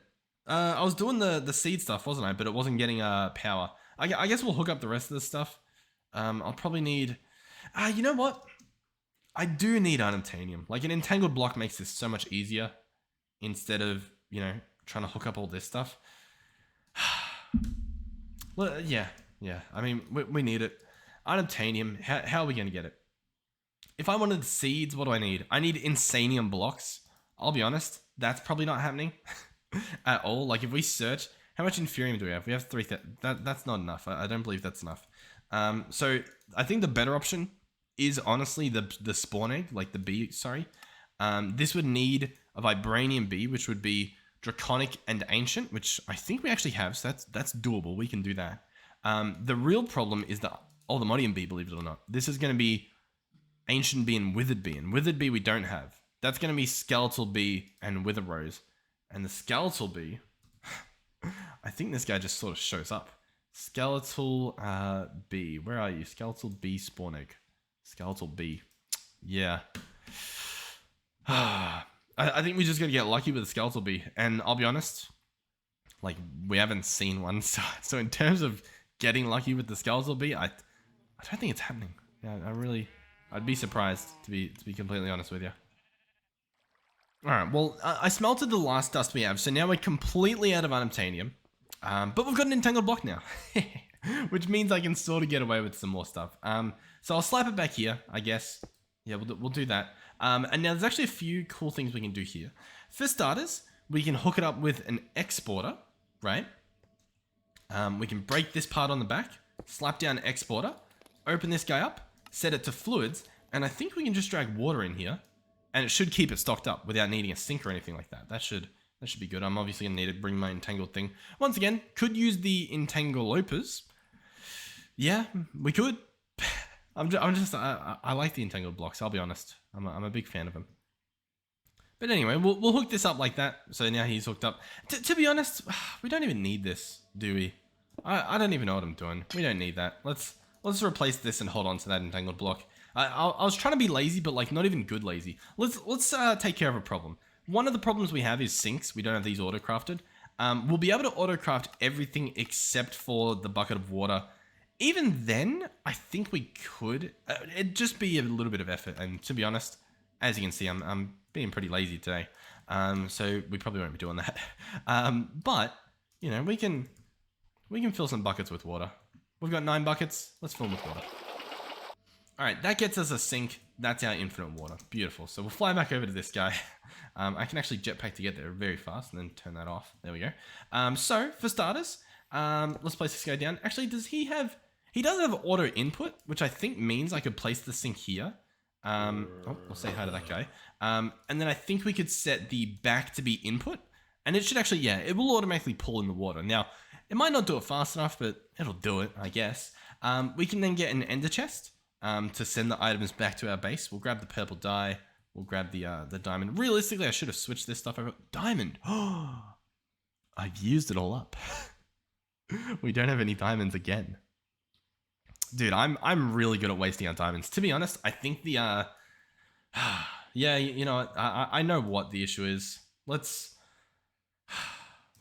I was doing the seed stuff, wasn't I? But it wasn't getting power. I guess we'll hook up the rest of this stuff. I'll probably need... you know what? I do need Unobtanium. Like, an entangled block makes this so much easier instead of, you know, trying to hook up all this stuff. Well, yeah. I mean, we need it. Unobtanium, how are we going to get it? If I wanted seeds, what do I need? I need Insanium blocks. I'll be honest, that's probably not happening at all. Like, if we search, how much Inferium do we have? We have 3,000. That's not enough. I don't believe that's enough. So I think the better option is honestly the spawn egg, like the bee, sorry. This would need a Vibranium bee, which would be Draconic and Ancient, which I think we actually have, so that's doable. We can do that. The real problem is the Allthemodium bee, believe it or not. This is going to be Ancient bee and Withered bee, and Withered bee we don't have. That's going to be Skeletal bee and Wither Rose. And the Skeletal bee, I think this guy just sort of shows up. Skeletal bee, where are you? Skeletal bee spawn egg. Skeletal bee. Yeah. I think we just got to get lucky with the Skeletal bee. And I'll be honest, like we haven't seen one. So in terms of getting lucky with the skulls, I don't think it's happening. Yeah, I'd be surprised to be completely honest with you. All right, well, I smelted the last dust we have, so now we're completely out of unobtanium. But we've got an entangled block now, which means I can sort of get away with some more stuff. So I'll slap it back here, I guess. Yeah, we'll do that. And now there's actually a few cool things we can do here. For starters, we can hook it up with an exporter, right? We can break this part on the back, slap down exporter, open this guy up, set it to fluids, and I think we can just drag water in here, and it should keep it stocked up without needing a sink or anything like that. That should be good. I'm obviously gonna need to bring my entangled thing. Once again, could use the entanglepers. Yeah, we could. I like the entangled blocks. I'll be honest. I'm a big fan of them. But anyway, we'll hook this up like that. So now he's hooked up. To be honest, we don't even need this, do we? I don't even know what I'm doing. We don't need that. Let's replace this and hold on to that entangled block. I was trying to be lazy, but like not even good lazy. Let's take care of a problem. One of the problems we have is sinks. We don't have these auto-crafted. We'll be able to auto-craft everything except for the bucket of water. Even then, I think we could. It'd just be a little bit of effort. And to be honest, as you can see, I'm being pretty lazy today. So we probably won't be doing that. But, you know, we can fill some buckets with water. We've got 9 buckets. Let's fill them with water. All right, that gets us a sink. That's our infinite water. Beautiful. So we'll fly back over to this guy. I can actually jetpack to get there very fast and then turn that off. There we go. So for starters, let's place this guy down. Actually, does he have... He does have auto input, which I think means I could place the sink here. We'll say hi to that guy. And then I think we could set the back to be input. And it should actually, yeah, it will automatically pull in the water. Now, it might not do it fast enough, but it'll do it, I guess. We can then get an ender chest to send the items back to our base. We'll grab the purple dye. We'll grab the diamond. Realistically, I should have switched this stuff over. Diamond! Oh, I've used it all up. We don't have any diamonds again. Dude, I'm really good at wasting our diamonds. To be honest, I think the yeah, you know what? I know what the issue is. Let's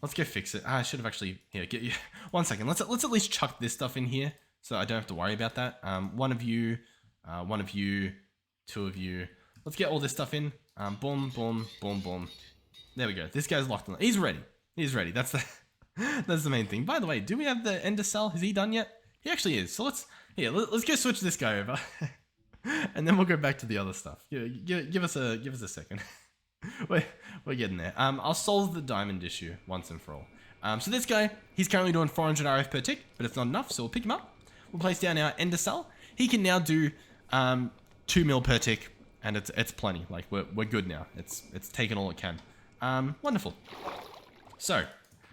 go fix it. I should have actually get you 1 second. Let's at least chuck this stuff in here so I don't have to worry about that. One of you, 2 of you. Let's get all this stuff in. Boom, boom, boom, boom. There we go. This guy's locked on. He's ready. He's ready. That's the main thing. By the way, do we have the ender cell? Is he done yet? He actually is. So let's go switch this guy over, and then we'll go back to the other stuff. Give us a second. We're getting there. I'll solve the diamond issue once and for all. So this guy, he's currently doing 400 RF per tick, but it's not enough. So we'll pick him up. We'll place down our ender cell. He can now do 2 mil per tick, and it's plenty. Like we're good now. It's taken all it can. Wonderful. So,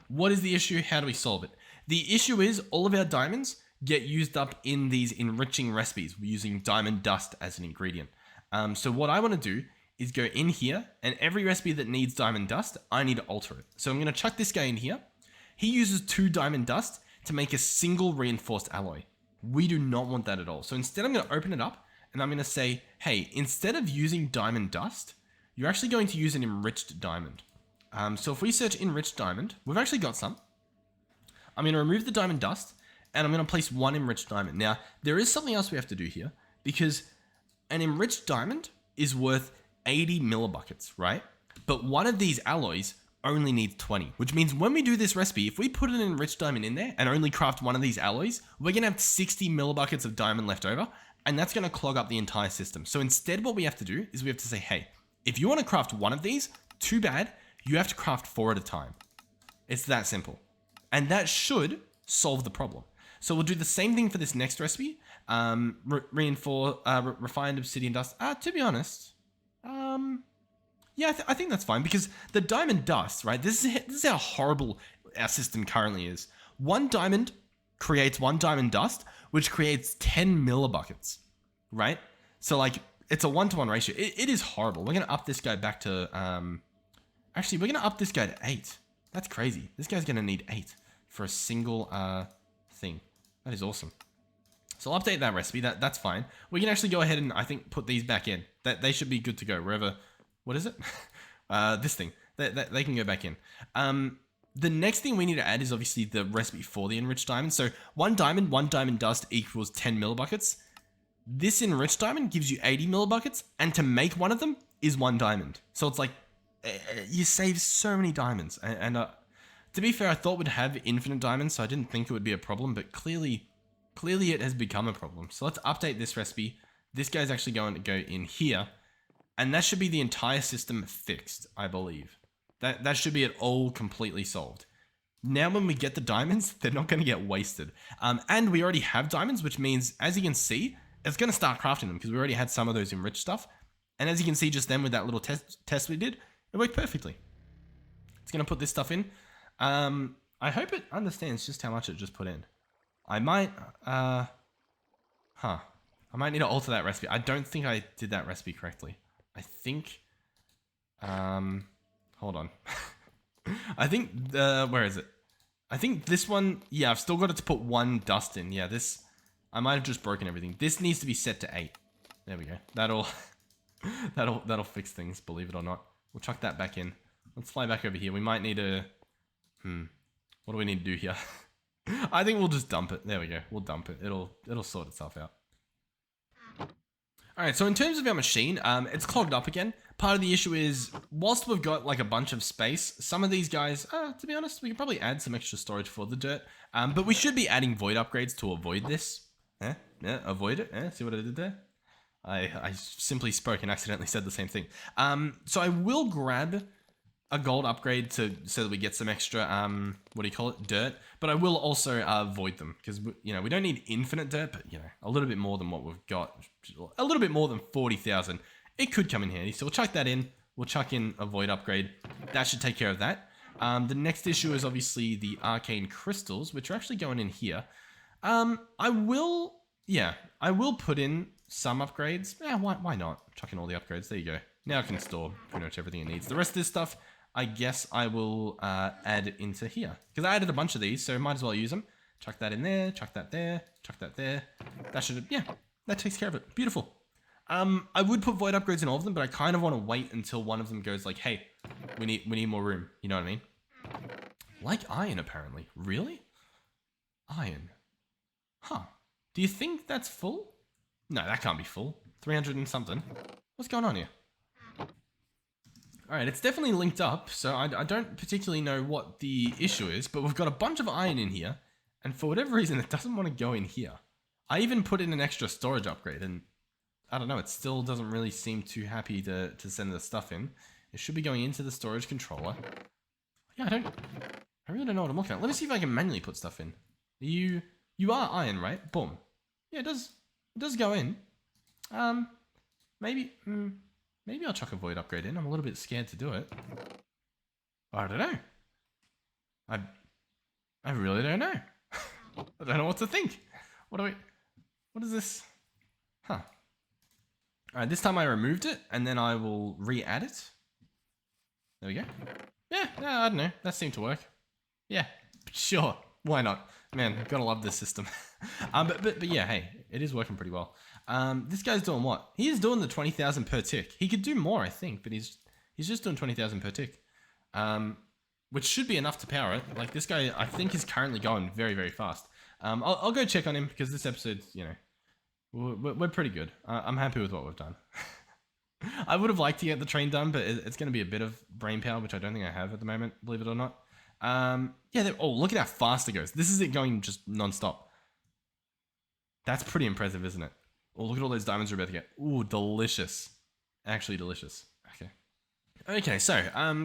what is the issue? How do we solve it? The issue is all of our diamonds get used up in these enriching recipes. We're using diamond dust as an ingredient. So what I want to do is go in here, and every recipe that needs diamond dust, I need to alter it. So I'm going to chuck this guy in here. He uses 2 diamond dust to make a single reinforced alloy. We do not want that at all. So instead I'm going to open it up, and I'm going to say, hey, instead of using diamond dust, you're actually going to use an enriched diamond. So if we search enriched diamond, we've actually got some. I'm going to remove the diamond dust, and I'm going to place 1 enriched diamond. Now, there is something else we have to do here, because an enriched diamond is worth 80 millibuckets, right? But one of these alloys only needs 20, which means when we do this recipe, if we put an enriched diamond in there and only craft one of these alloys, we're going to have 60 millibuckets of diamond left over, and that's going to clog up the entire system. So instead, what we have to do is we have to say, hey, if you want to craft one of these, too bad, you have to craft 4 at a time. It's that simple. And that should solve the problem. So we'll do the same thing for this next recipe. Refined obsidian dust. To be honest, yeah, I think that's fine, because the diamond dust, right? This is how horrible our system currently is. 1 diamond creates 1 diamond dust, which creates 10 millibuckets, right? So like it's a 1-to-1 ratio. It is horrible. We're gonna up this guy back to actually we're gonna up this guy to 8. That's crazy. This guy's gonna need 8 for a single thing. That is awesome. So I'll update that recipe. That's fine. We can actually go ahead and, I think, put these back in. They should be good to go wherever. What is it? This thing. They can go back in. The next thing we need to add is obviously the recipe for the enriched diamond. So 1 diamond dust equals 10 millibuckets. This enriched diamond gives you 80 millibuckets, and to make one of them is 1 diamond. So it's like, you save so many diamonds. And to be fair, I thought we'd have infinite diamonds, so I didn't think it would be a problem, but clearly it has become a problem. So let's update this recipe. This guy's actually going to go in here, and that should be the entire system fixed, I believe. That should be it all completely solved. Now when we get the diamonds, they're not going to get wasted. And we already have diamonds, which means, as you can see, it's going to start crafting them because we already had some of those enriched stuff. And as you can see just then with that little test we did, it worked perfectly. It's going to put this stuff in. I hope it understands just how much it just put in. I might, I might need to alter that recipe. I don't think I did that recipe correctly. I think, hold on. I think, where is it? I think this one, yeah, I've still got it to put 1 dust in. Yeah, this, I might have just broken everything. This needs to be set to 8. There we go. That'll fix things, believe it or not. We'll chuck that back in. Let's fly back over here. We might need to, what do we need to do here? I think we'll just dump it. There we go. We'll dump it. It'll sort itself out. Alright, so in terms of our machine, it's clogged up again. Part of the issue is, whilst we've got like a bunch of space, some of these guys, to be honest, we could probably add some extra storage for the dirt. But we should be adding void upgrades to avoid this. Yeah, avoid it. See what I did there? I simply spoke and accidentally said the same thing. So I will grab a gold upgrade so that we get some extra, what do you call it, dirt. But I will also void them because, we don't need infinite dirt, but, a little bit more than what we've got. A little bit more than 40,000. It could come in handy. So we'll chuck that in. We'll chuck in a void upgrade. That should take care of that. The next issue is obviously the Arcane Crystals, which are actually going in here. I will put in some upgrades. Yeah, why not? Chuck in all the upgrades. There you go. Now I can store pretty much everything it needs. The rest of this stuff, I guess I will add into here. Because I added a bunch of these, so might as well use them. Chuck that in there, chuck that there, chuck that there. That should, yeah, that takes care of it. Beautiful. I would put void upgrades in all of them, but I kind of want to wait until one of them goes like, hey, we need more room. You know what I mean? Like iron, apparently. Really? Iron. Huh. Do you think that's full? No, that can't be full. 300 and something. What's going on here? Alright, it's definitely linked up, so I don't particularly know what the issue is, but we've got a bunch of iron in here, and for whatever reason, it doesn't want to go in here. I even put in an extra storage upgrade, and I don't know, it still doesn't really seem too happy to send the stuff in. It should be going into the storage controller. Yeah, I really don't know what I'm looking at. Let me see if I can manually put stuff in. You are iron, right? Boom. Yeah, it does go in. Maybe I'll chuck a void upgrade in. I'm a little bit scared to do it. I don't know. I really don't know. I don't know what to think. What is this? Huh. Alright, this time I removed it, and then I will re-add it. There we go. Yeah, I don't know. That seemed to work. Yeah, sure. Why not? Man, gotta love this system. But yeah, hey, it is working pretty well. This guy's doing what? He is doing the 20,000 per tick. He could do more, I think, but he's just doing 20,000 per tick. Which should be enough to power it. Like, this guy, I think, is currently going very, very fast. I'll go check on him, because this episode, we're pretty good. I'm happy with what we've done. I would have liked to get the train done, but it's going to be a bit of brain power, which I don't think I have at the moment, believe it or not. Yeah, oh, look at how fast it goes. This is it going just non-stop. That's pretty impressive, isn't it? Oh, look at all those diamonds we're about to get. Ooh, delicious. Actually delicious. Okay, so,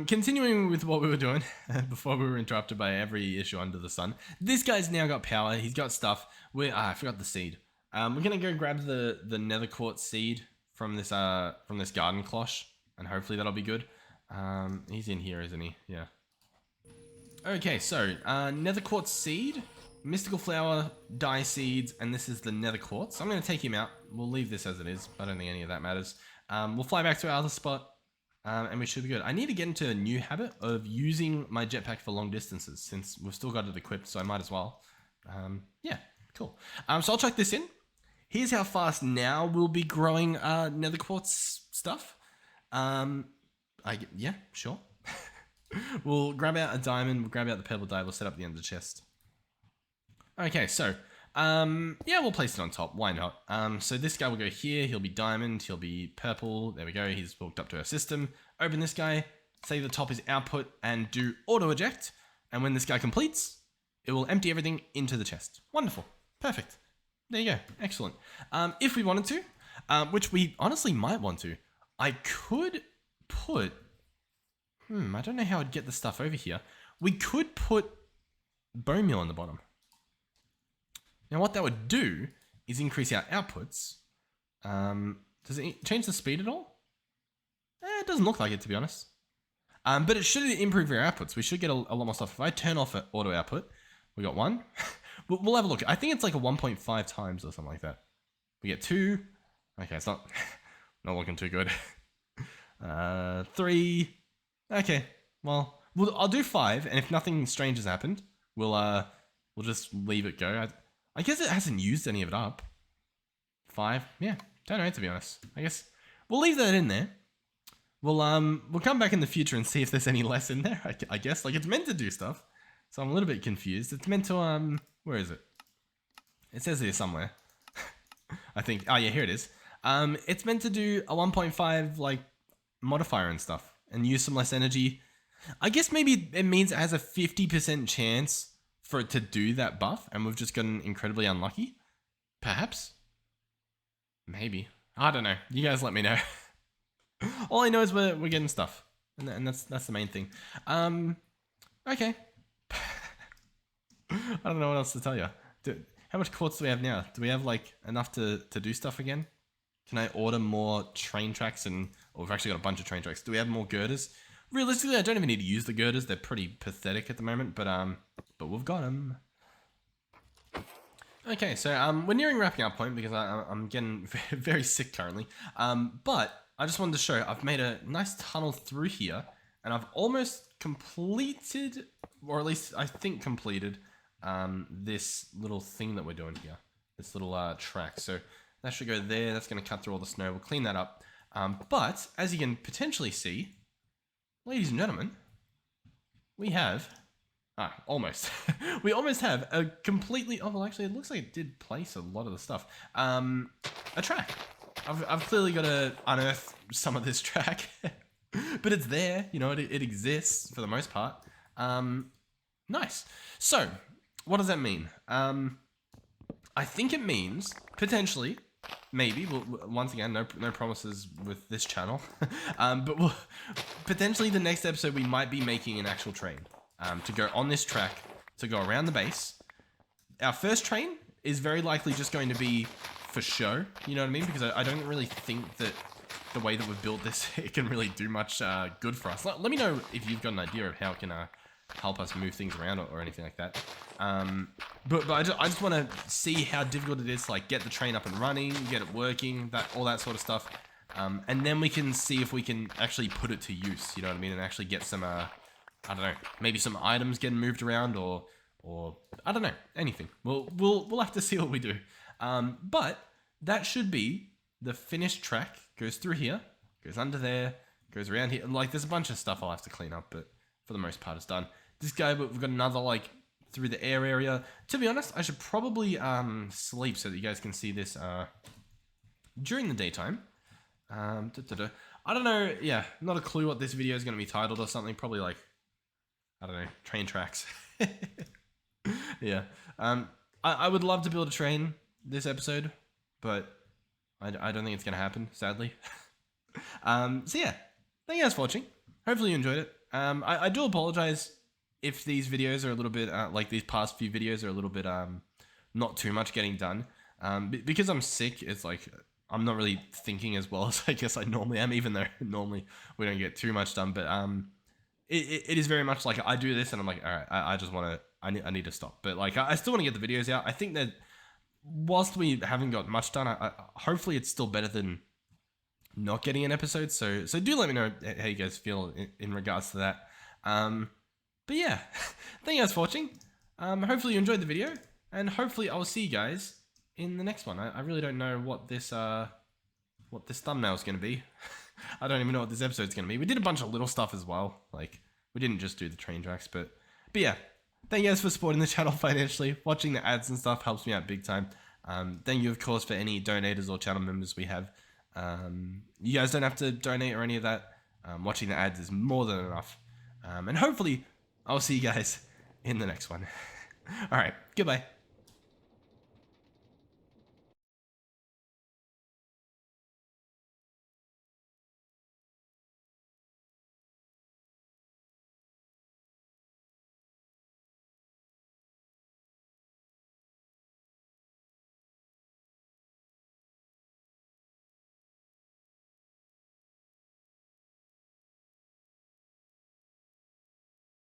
continuing with what we were doing before we were interrupted by every issue under the sun. This guy's now got power. He's got stuff. I forgot the seed. We're going to go grab the Nether Quartz seed from this garden cloche, and hopefully that'll be good. He's in here, isn't he? Yeah. Okay, so, Nether Quartz seed, mystical flower, dye seeds, and this is the Nether Quartz. I'm going to take him out. We'll leave this as it is. I don't think any of that matters. We'll fly back to our other spot, and we should be good. I need to get into a new habit of using my jetpack for long distances, since we've still got it equipped, so I might as well. Yeah, cool. So I'll chuck this in. Here's how fast now we'll be growing Nether Quartz stuff. Yeah, sure. We'll grab out a diamond, we'll grab out the purple dye, we'll set up the end of the chest. Okay, so, yeah, we'll place it on top. Why not? So this guy will go here. He'll be diamond. He'll be purple. There we go. He's hooked up to our system. Open this guy. Say the top is output and do auto eject. And when this guy completes, it will empty everything into the chest. Wonderful. Perfect. There you go. Excellent. If we wanted to, which we honestly might want to, I could put, I don't know how I'd get the stuff over here. We could put bone meal on the bottom. Now what that would do is increase our outputs. Does it change the speed at all? It doesn't look like it, to be honest. But it should improve our outputs. We should get a lot more stuff. If I turn off auto output, we got 1. We'll have a look. I think it's like a 1.5 times or something like that. We get 2. Okay, it's not looking too good. 3. Okay, well, I'll do 5, and if nothing strange has happened, we'll just leave it go. I guess it hasn't used any of it up. 5, yeah, don't know, to be honest. I guess we'll leave that in there. We'll come back in the future and see if there's any less in there. I guess, like, it's meant to do stuff, so I'm a little bit confused. It's meant to where is it? It says here somewhere. I think. Oh yeah, here it is. It's meant to do a 1.5 like modifier and stuff, and use some less energy. I guess maybe it means it has a 50% chance for it to do that buff, and we've just gotten incredibly unlucky. Perhaps. Maybe. I don't know. You guys let me know. All I know is we're getting stuff, and that's the main thing. Okay. I don't know what else to tell you. How much quartz do we have now? Do we have like enough to do stuff again? Can I order more train tracks or we've actually got a bunch of train tracks. Do we have more girders? Realistically, I don't even need to use the girders. They're pretty pathetic at the moment, but we've got them. Okay, so we're nearing wrapping up point because I'm getting very sick currently. But I just wanted to show I've made a nice tunnel through here, and I've almost completed, or at least I think completed, this little thing that we're doing here. This little track. So that should go there. That's going to cut through all the snow. We'll clean that up. But as you can potentially see, ladies and gentlemen, we have almost. We almost have a completely. Oh well, actually, it looks like it did place a lot of the stuff. A track. I've clearly got to unearth some of this track, but it's there. You know, it exists for the most part. Nice. So, what does that mean? I think it means potentially. Maybe. Once again, no promises with this channel. But potentially the next episode we might be making an actual train to go on this track, to go around the base. Our first train is very likely just going to be for show, you know what I mean? Because I don't really think that the way that we've built this, it can really do much good for us. Let me know if you've got an idea of how it can help us move things around or anything like that. But I just want to see how difficult it is to like get the train up and running, get it working, all that sort of stuff. And then we can see if we can actually put it to use, you know what I mean? And actually get some, I don't know, maybe some items getting moved around or I don't know, anything. We'll have to see what we do. But that should be the finished track. Goes through here, goes under there, goes around here. Like there's a bunch of stuff I'll have to clean up, but for the most part it's done. This guy, we've got another like through the air area. To be honest, I should probably sleep so that you guys can see this during the daytime. I don't know, yeah, not a clue what this video is going to be titled or something. Probably like, I don't know, train tracks. Yeah. I would love to build a train this episode, but I don't think it's going to happen, sadly. So yeah, thank you guys for watching. Hopefully you enjoyed it. I do apologize if these videos are a little bit, like these past few videos are a little bit, not too much getting done. Because I'm sick, it's like, I'm not really thinking as well as I guess I normally am, even though normally we don't get too much done. But it is very much like I do this and I'm like, all right, I just want to, I need to stop. But like, I still want to get the videos out. I think that whilst we haven't got much done, hopefully it's still better than not getting an episode. So do let me know how you guys feel in regards to that. But yeah, thank you guys for watching. Hopefully you enjoyed the video, and hopefully I will see you guys in the next one. I really don't know what this thumbnail is going to be. I don't even know what this episode is going to be. We did a bunch of little stuff as well, like We didn't just do the train tracks, but yeah. Thank you guys for supporting the channel financially. Watching the ads and stuff helps me out big time. Thank you, of course, for any donators or channel members we have. You guys don't have to donate or any of that. Watching the ads is more than enough. And hopefully, I'll see you guys in the next one. All right, goodbye.